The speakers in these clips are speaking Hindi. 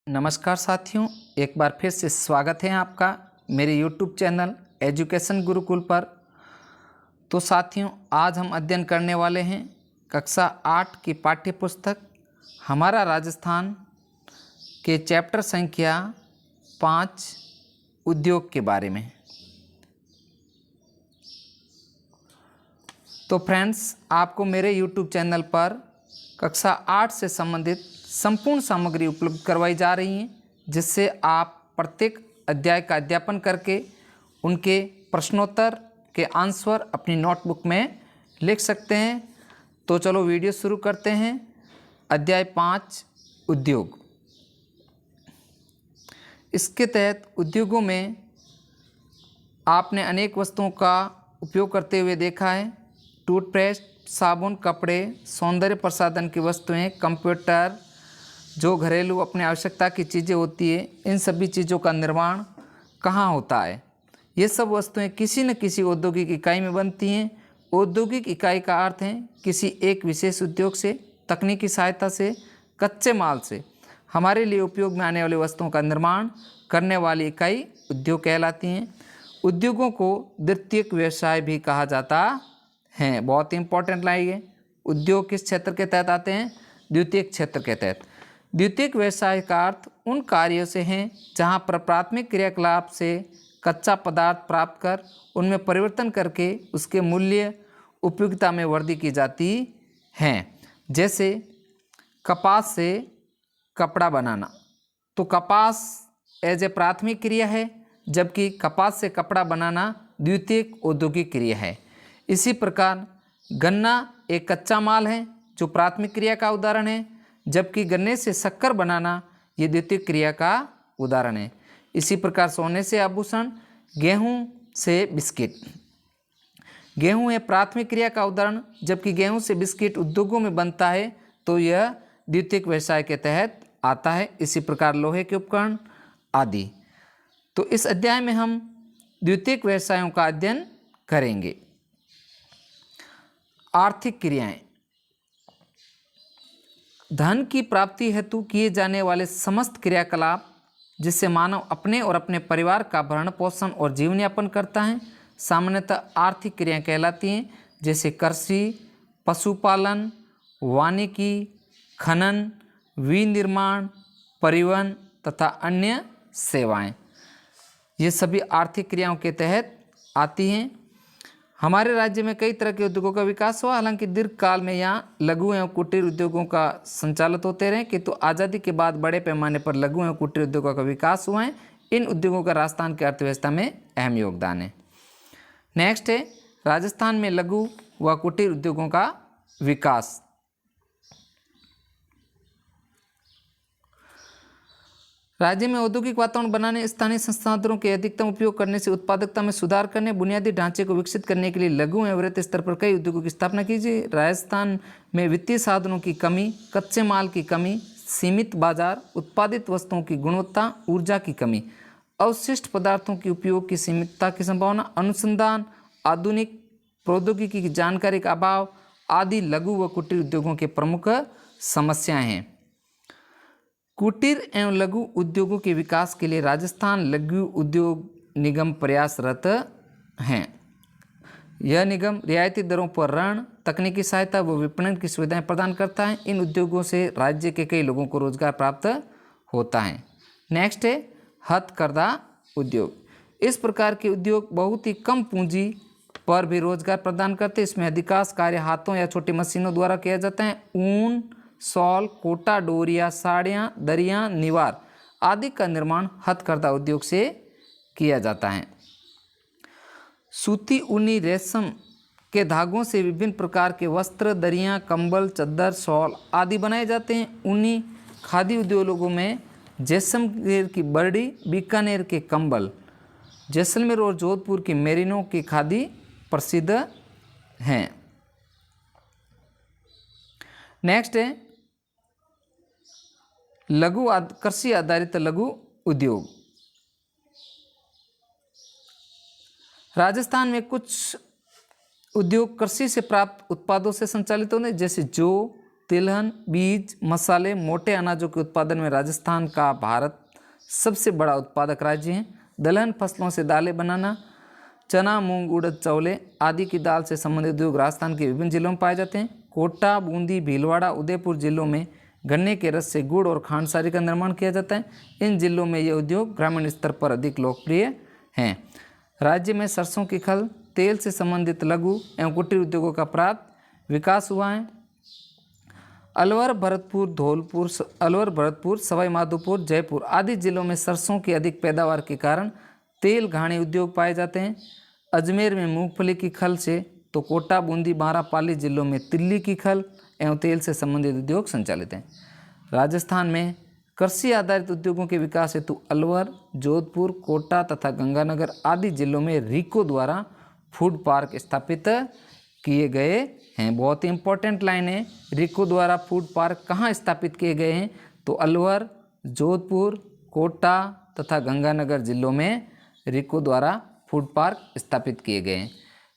नमस्कार साथियों, एक बार फिर से स्वागत है आपका मेरे YouTube चैनल एजुकेशन गुरुकुल पर। तो साथियों, आज हम अध्ययन करने वाले हैं कक्षा 8 की पाठ्य पुस्तक हमारा राजस्थान के चैप्टर संख्या 5 उद्योग के बारे में। तो फ्रेंड्स, आपको मेरे YouTube चैनल पर कक्षा 8 से संबंधित संपूर्ण सामग्री उपलब्ध करवाई जा रही हैं, जिससे आप प्रत्येक अध्याय का अध्यापन करके उनके प्रश्नोत्तर के आंसर अपनी नोटबुक में लिख सकते हैं। तो चलो वीडियो शुरू करते हैं। अध्याय 5 उद्योग। इसके तहत उद्योगों में आपने अनेक वस्तुओं का उपयोग करते हुए देखा है। टूथपेस्ट, साबुन, कपड़े, सौंदर्य प्रसाधन की वस्तुएं, कंप्यूटर, जो घरेलू अपने आवश्यकता की चीज़ें होती है, इन सभी चीज़ों का निर्माण कहाँ होता है। ये सब वस्तुएं किसी न किसी औद्योगिक इकाई में बनती हैं। औद्योगिक इकाई का अर्थ है किसी एक विशेष उद्योग से तकनीकी सहायता से कच्चे माल से हमारे लिए उपयोग में आने वाली वस्तुओं का निर्माण करने वाली इकाई उद्योग कहलाती हैं। उद्योगों को द्वितीयक व्यवसाय भी कहा जाता है। बहुत ही इंपॉर्टेंट लाइन है। उद्योग किस क्षेत्र के तहत आते हैं? द्वितीयक क्षेत्र के तहत। द्वितीयक व्यवसाय का अर्थ उन कार्यों से हैं जहां पर प्राथमिक क्रियाकलाप से कच्चा पदार्थ प्राप्त कर उनमें परिवर्तन करके उसके मूल्य उपयोगिता में वृद्धि की जाती है। जैसे कपास से कपड़ा बनाना, तो कपास एज ए प्राथमिक क्रिया है, जबकि कपास से कपड़ा बनाना द्वितीयक औद्योगिक क्रिया है। इसी प्रकार गन्ना एक कच्चा माल है जो प्राथमिक क्रिया का उदाहरण है, जबकि गन्ने से शक्कर बनाना ये द्वितीयक क्रिया का उदाहरण है। इसी प्रकार सोने से आभूषण, गेहूं से बिस्किट। गेहूं है प्राथमिक क्रिया का उदाहरण, जबकि गेहूं से बिस्किट उद्योगों में बनता है, तो यह द्वितीयक व्यवसाय के तहत आता है। इसी प्रकार लोहे के उपकरण आदि। तो इस अध्याय में हम द्वितीयक व्यवसायों का अध्ययन करेंगे। आर्थिक क्रियाएं। धन की प्राप्ति हेतु किए जाने वाले समस्त क्रियाकलाप जिससे मानव अपने और अपने परिवार का भरण पोषण और जीवन यापन करता है, सामान्यतः आर्थिक क्रियाएं कहलाती हैं। जैसे कृषि, पशुपालन, वानिकी, खनन, विनिर्माण, परिवहन तथा अन्य सेवाएं, ये सभी आर्थिक क्रियाओं के तहत आती हैं। हमारे राज्य में कई तरह के उद्योगों का विकास हुआ। हालांकि दीर्घकाल में यहाँ लघु एवं कुटीर उद्योगों का संचालित होते रहे, किंतु आज़ादी के बाद बड़े पैमाने पर लघु एवं कुटीर उद्योगों का विकास हुआ है। इन उद्योगों का राजस्थान की अर्थव्यवस्था में अहम योगदान है। नेक्स्ट है राजस्थान में लघु व कुटीर उद्योगों का विकास। राज्य में औद्योगिक वातावरण बनाने, स्थानीय संसाधनों के अधिकतम उपयोग करने से उत्पादकता में सुधार करने, बुनियादी ढांचे को विकसित करने के लिए लघु एवं वृहत स्तर पर कई उद्योगों की स्थापना कीजिए। राजस्थान में वित्तीय साधनों की कमी, कच्चे माल की कमी, सीमित बाजार, उत्पादित वस्तुओं की गुणवत्ता, ऊर्जा की कमी, अवशिष्ट पदार्थों के उपयोग की सीमितता की संभावना, अनुसंधान, आधुनिक प्रौद्योगिकी की जानकारी का अभाव आदि लघु व कुटीर उद्योगों के प्रमुख समस्याएं हैं। कुटीर एवं लघु उद्योगों के विकास के लिए राजस्थान लघु उद्योग निगम प्रयासरत हैं। यह निगम रियायती दरों पर ऋण, तकनीकी सहायता व विपणन की सुविधाएं प्रदान करता है। इन उद्योगों से राज्य के कई लोगों को रोजगार प्राप्त होता है। नेक्स्ट है हथकरघा उद्योग। इस प्रकार के उद्योग बहुत ही कम पूंजी पर भी रोजगार प्रदान करते हैं। इसमें अधिकांश कार्य हाथों या छोटी मशीनों द्वारा किया जाता है। ऊन, शॉल, कोटा, डोरिया, साड़ियाँ, दरियाँ, निवार आदि का निर्माण हथकरघा उद्योग से किया जाता है। सूती, ऊनी, रेशम के धागों से विभिन्न प्रकार के वस्त्र, दरियाँ, कंबल, चद्दर, शॉल आदि बनाए जाते हैं। ऊनी खादी उद्योगों में जैसलमेर की बर्डी, बीकानेर के कंबल, जैसलमेर और जोधपुर की मेरिनो की खादी प्रसिद्ध हैं। नेक्स्ट है लघु कृषि आधारित लघु उद्योग। राजस्थान में कुछ उद्योग कृषि से प्राप्त उत्पादों से संचालित होते हैं, जैसे जौ, तिलहन, बीज, मसाले, मोटे अनाजों के उत्पादन में राजस्थान का भारत सबसे बड़ा उत्पादक राज्य है। दलहन फसलों से दालें बनाना, चना, मूंग, उड़द, चौले आदि की दाल से संबंधित उद्योग राजस्थान के विभिन्न जिलों में पाए जाते हैं। कोटा, बूंदी, भीलवाड़ा, उदयपुर जिलों में गन्ने के रस से गुड़ और खांडसारी का निर्माण किया जाता है। इन जिलों में ये उद्योग ग्रामीण स्तर पर अधिक लोकप्रिय हैं। राज्य में सरसों की खल, तेल से संबंधित लघु एवं कुटीर उद्योगों का प्राप्त विकास हुआ है। अलवर, भरतपुर, सवाई माधोपुर, जयपुर आदि जिलों में सरसों की अधिक पैदावार के कारण तेल घाणी उद्योग पाए जाते हैं। अजमेर में मूंगफली की खल से तो कोटा, बूंदी, बारां, पाली जिलों में तिल्ली की खल एवं तेल से संबंधित उद्योग संचालित हैं। राजस्थान में कृषि आधारित उद्योगों के विकास हेतु अलवर, जोधपुर, कोटा तथा गंगानगर आदि जिलों में रीको द्वारा फूड पार्क स्थापित किए गए हैं। बहुत ही इंपॉर्टेंट लाइन है, रीको द्वारा फूड पार्क कहाँ स्थापित किए गए हैं? तो अलवर, जोधपुर, कोटा तथा गंगानगर जिलों में रीको द्वारा फूड पार्क स्थापित किए गए हैं।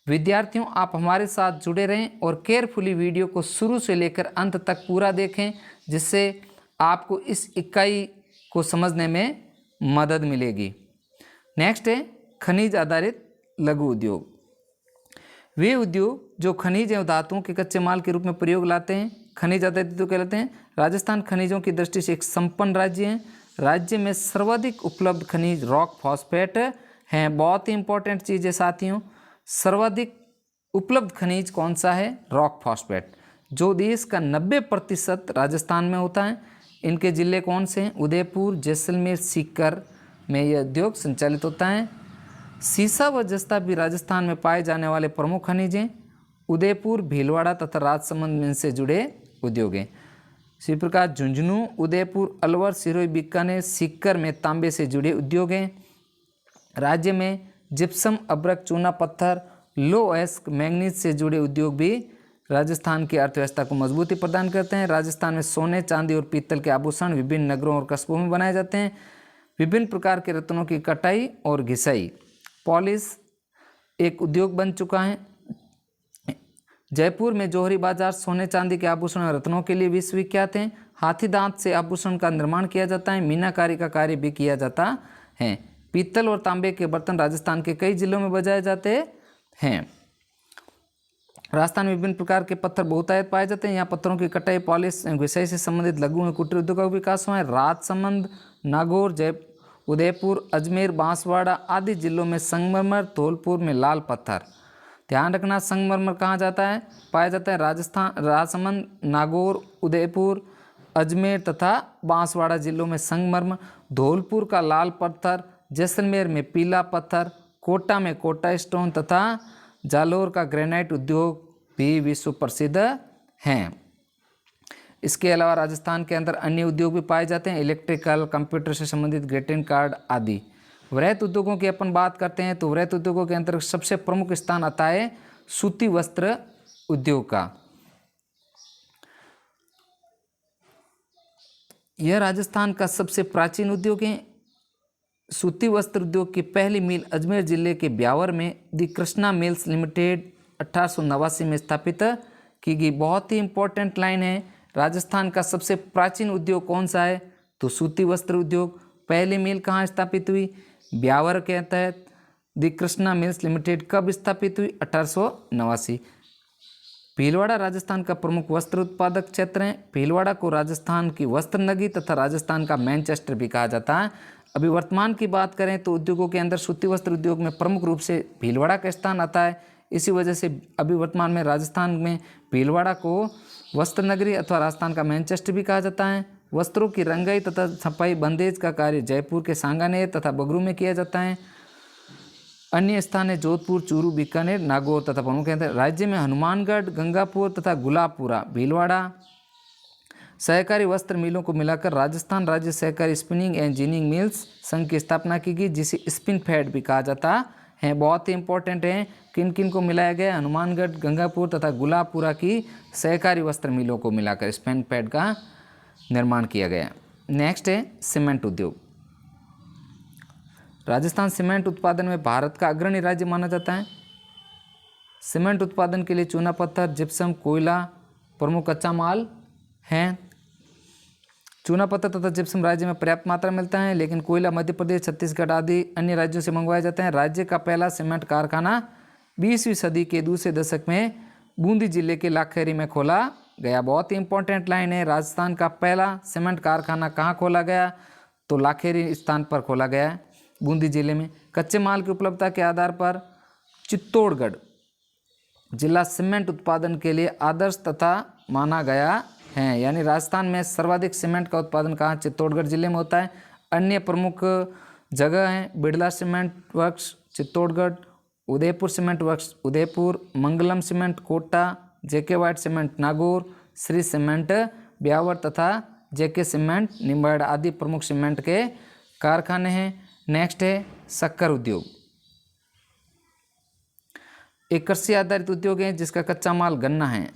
विद्यार्थियों, आप हमारे साथ जुड़े रहें और केयरफुली वीडियो को शुरू से लेकर अंत तक पूरा देखें, जिससे आपको इस इकाई को समझने में मदद मिलेगी। नेक्स्ट है खनिज आधारित लघु उद्योग। वे उद्योग जो खनिज एवं धातुओं के कच्चे माल के रूप में प्रयोग लाते हैं, खनिज आधारित उद्योग कहलाते हैं। राजस्थान खनिजों की दृष्टि से एक संपन्न राज्य है। राज्य में सर्वाधिक उपलब्ध खनिज रॉक फॉस्फेट हैं। बहुत ही इंपॉर्टेंट चीज़ है साथियों, सर्वाधिक उपलब्ध खनिज कौन सा है? रॉक फॉस्फेट, जो देश का 90% राजस्थान में होता है। इनके जिले कौन से हैं? उदयपुर, जैसलमेर, सीकर में यह उद्योग संचालित होता है। सीसा व जस्ता भी राजस्थान में पाए जाने वाले प्रमुख खनिज हैं। उदयपुर, भीलवाड़ा तथा राजसमंद में इनसे जुड़े उद्योग हैं। इसी प्रकार झुंझुनू, उदयपुर, अलवर, सिरोही, बीकानेर, सीकर में तांबे से जुड़े उद्योग हैं। राज्य में जिप्सम, अब्रक, चूना पत्थर, लो एस्क, मैंगनीज से जुड़े उद्योग भी राजस्थान की अर्थव्यवस्था को मजबूती प्रदान करते हैं। राजस्थान में सोने, चांदी और पीतल के आभूषण विभिन्न नगरों और कस्बों में बनाए जाते हैं। विभिन्न प्रकार के रत्नों की कटाई और घिसाई, पॉलिश एक उद्योग बन चुका है। जयपुर में जौहरी बाजार सोने, चांदी के आभूषण और रत्नों के लिए विश्वविख्यात हैं। हाथी दांत से आभूषण का निर्माण किया जाता है। मीनाकारी का कार्य भी किया जाता है। पीतल और तांबे के बर्तन राजस्थान के कई जिलों में बनाए जाते हैं। राजस्थान में विभिन्न प्रकार के पत्थर बहुतायत पाए जाते हैं। यहाँ पत्थरों की कटाई, पॉलिश, घिसाई से संबंधित लघु एवं कुटीर उद्योग का विकास हुआ है। राजसमंद, नागौर, उदयपुर, अजमेर, बांसवाड़ा आदि जिलों में संगमरमर, धौलपुर में लाल पत्थर। ध्यान रखना, संगमरमर कहाँ जाता है? पाया जाता है राजसमंद, नागौर, उदयपुर, अजमेर तथा बांसवाड़ा जिलों में संगमरमर, धौलपुर का लाल पत्थर, जैसलमेर में पीला पत्थर, कोटा में कोटा स्टोन तथा जालोर का ग्रेनाइट उद्योग भी विश्व प्रसिद्ध हैं। इसके अलावा राजस्थान के अंदर अन्य उद्योग भी पाए जाते हैं, इलेक्ट्रिकल, कंप्यूटर से संबंधित ग्रीटिंग कार्ड आदि। वृहत उद्योगों की अपन बात करते हैं तो वृहत उद्योगों के अंतर्गत सबसे प्रमुख स्थान आता है सूती वस्त्र उद्योग का। यह राजस्थान का सबसे प्राचीन उद्योग है। सूती वस्त्र उद्योग की पहली मिल अजमेर जिले के ब्यावर में दी कृष्णा मिल्स लिमिटेड 1889 में स्थापित की गई। बहुत ही इंपॉर्टेंट लाइन है, राजस्थान का सबसे प्राचीन उद्योग कौन सा है? तो सूती वस्त्र उद्योग। पहली मिल कहाँ स्थापित हुई? ब्यावर के तहत। दी कृष्णा मिल्स लिमिटेड कब स्थापित हुई? 1889। भीलवाड़ा राजस्थान का प्रमुख वस्त्र उत्पादक क्षेत्र है। भीलवाड़ा को राजस्थान की वस्त्र नगरी तथा राजस्थान का मैनचेस्टर भी कहा जाता है। अभी वर्तमान की बात करें तो उद्योगों के अंदर सूती वस्त्र उद्योग में प्रमुख रूप से भीलवाड़ा का स्थान आता है। इसी वजह से अभी वर्तमान में राजस्थान में भीलवाड़ा को वस्त्र नगरी अथवा राजस्थान का मैनचेस्टर भी कहा जाता है। वस्त्रों की रंगाई तथा छपाई बंदेज का कार्य जयपुर के सांगानेर तथा बगरू में किया जाता है। अन्य स्थान है जोधपुर, चूरू, बीकानेर, नागौर तथा प्रमुख केंद्र। राज्य में हनुमानगढ़, गंगापुर तथा गुलाबपुरा, भीलवाड़ा सहकारी वस्त्र मिलों को मिलाकर राजस्थान राज्य सहकारी स्पिनिंग एंड जिनिंग मिल्स संघ की स्थापना की गई, जिसे स्पिन फेड भी कहा जाता है। बहुत ही इंपॉर्टेंट है, किन किन को मिलाया गया? हनुमानगढ़, गंगापुर तथा गुलाबपुरा की सहकारी वस्त्र मिलों को मिलाकर स्पिन फेड का निर्माण किया गया। नेक्स्ट है सीमेंट उद्योग। राजस्थान सीमेंट उत्पादन में भारत का अग्रणी राज्य माना जाता है। सीमेंट उत्पादन के लिए चूना पत्थर, जिप्सम, कोयला प्रमुख कच्चा माल हैं। चूना पत्थर तथा जिप्सम राज्य में पर्याप्त मात्रा में मिलता है, लेकिन कोयला मध्य प्रदेश, छत्तीसगढ़ आदि अन्य राज्यों से मंगवाए जाते हैं। राज्य का पहला सीमेंट कारखाना 20वीं सदी के दूसरे दशक में बूंदी जिले के लाखेरी में खोला गया। बहुत ही इंपॉर्टेंट लाइन है। राजस्थान का पहला सीमेंट कारखाना कहाँ खोला गया? तो लाखेरी स्थान पर खोला गया है, बूंदी जिले में। कच्चे माल की उपलब्धता के आधार पर चित्तौड़गढ़ जिला सीमेंट उत्पादन के लिए आदर्श तथा माना गया है। यानी राजस्थान में सर्वाधिक सीमेंट का उत्पादन कहाँ? चित्तौड़गढ़ जिले में होता है। अन्य प्रमुख जगह हैं Birla cement works Chittorgarh, Udaipur cement works Udaipur, Mangalam cement Kota, JK white cement Nagaur, Shri cement Beawar तथा जेके सीमेंट निम्बाड़ आदि प्रमुख सीमेंट के कारखाने हैं। नेक्स्ट है शक्कर उद्योग। एक कृषि आधारित उद्योग है जिसका कच्चा माल गन्ना है।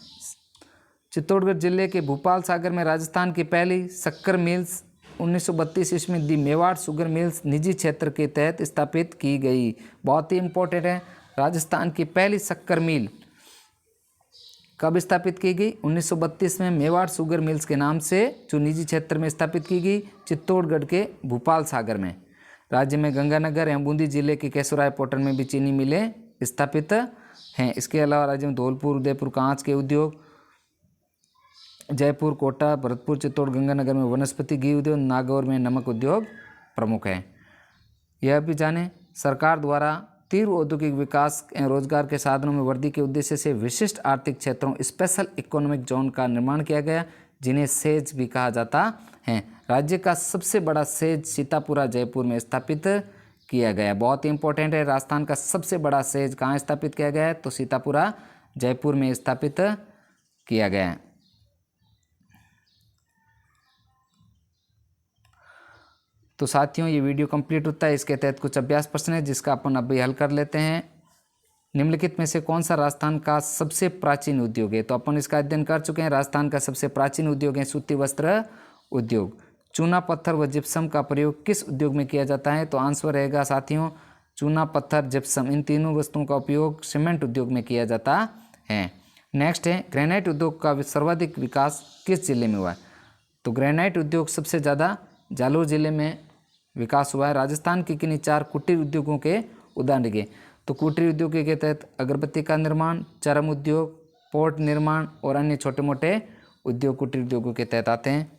चित्तौड़गढ़ जिले के भूपाल सागर में राजस्थान की पहली शक्कर मिल्स 1932 ईस्वी में दी मेवाड़ शुगर मिल्स निजी क्षेत्र के तहत स्थापित की गई। बहुत ही इंपॉर्टेंट है। राजस्थान की पहली शक्कर मिल कब स्थापित की गई? 1932 में मेवाड़ शुगर मिल्स के नाम से जो निजी क्षेत्र में स्थापित की गई, चित्तौड़गढ़ के भूपाल सागर में। राज्य में गंगानगर एवं बूंदी जिले के केशवराय पोटन में भी चीनी मिलें स्थापित हैं। इसके अलावा राज्य में धौलपुर, उदयपुर कांच के उद्योग, जयपुर, कोटा, भरतपुर, चित्तौड़, गंगानगर में वनस्पति घी उद्योग, नागौर में नमक उद्योग प्रमुख है। यह भी जानें, सरकार द्वारा तीव्र औद्योगिक विकास एवं रोजगार के साधनों में वृद्धि के उद्देश्य से विशिष्ट आर्थिक क्षेत्रों स्पेशल इकोनॉमिक जोन का निर्माण किया गया, जिन्हें सेज भी कहा जाता है। राज्य का सबसे बड़ा सेज सीतापुरा जयपुर में स्थापित किया गया। बहुत ही इंपॉर्टेंट है। राजस्थान का सबसे बड़ा सेज कहाँ स्थापित किया गया है? तो सीतापुरा जयपुर में स्थापित किया गया है। तो साथियों, ये वीडियो कंप्लीट होता है। इसके तहत कुछ अभ्यास प्रश्न है जिसका अपन अभी हल कर लेते हैं। निम्नलिखित में से कौन सा राजस्थान का सबसे प्राचीन उद्योग है? तो अपन इसका अध्ययन कर चुके हैं। राजस्थान का सबसे प्राचीन उद्योग है सूती वस्त्र उद्योग। चूना पत्थर व जिप्सम का प्रयोग किस उद्योग में किया जाता है? तो आंसर रहेगा साथियों चूना पत्थर जिप्सम, इन तीनों वस्तुओं का उपयोग सीमेंट उद्योग में किया जाता है। नेक्स्ट है ग्रेनाइट उद्योग का सर्वाधिक विकास किस जिले में हुआ है? तो ग्रेनाइट उद्योग सबसे ज़्यादा जालोर जिले में विकास हुआ है। राजस्थान के किन्हीं 4 कुटीर उद्योगों के उदाहरण दिए। तो कुटीर उद्योग के तहत अगरबत्ती का निर्माण, चर्म उद्योग, पोर्ट निर्माण और अन्य छोटे मोटे उद्योग कुटीर उद्योगों के तहत आते हैं।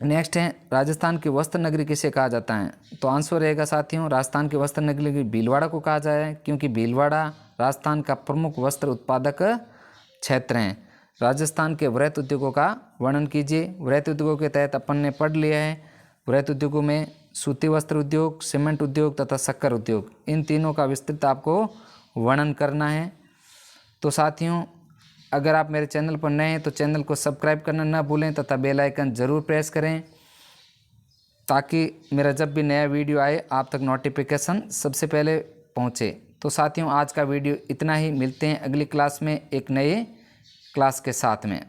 नेक्स्ट है राजस्थान की वस्त्र नगरी किसे कहा जाता है? तो आंसर रहेगा साथियों राजस्थान की वस्त्र नगरी भीलवाड़ा को कहा जाए, क्योंकि भीलवाड़ा राजस्थान का प्रमुख वस्त्र उत्पादक क्षेत्र है। राजस्थान के वृहत उद्योगों का वर्णन कीजिए। वृहत उद्योगों के तहत अपन ने पढ़ लिया है। वृहत उद्योगों में सूती वस्त्र उद्योग, सीमेंट उद्योग तथा शक्कर उद्योग, इन तीनों का विस्तृत आपको वर्णन करना है। तो साथियों, अगर आप मेरे चैनल पर नए हैं तो चैनल को सब्सक्राइब करना ना भूलें तथा बेल आइकन ज़रूर प्रेस करें, ताकि मेरा जब भी नया वीडियो आए आप तक नोटिफिकेशन सबसे पहले पहुंचे। तो साथियों, आज का वीडियो इतना ही। मिलते हैं अगली क्लास में एक नए क्लास के साथ में।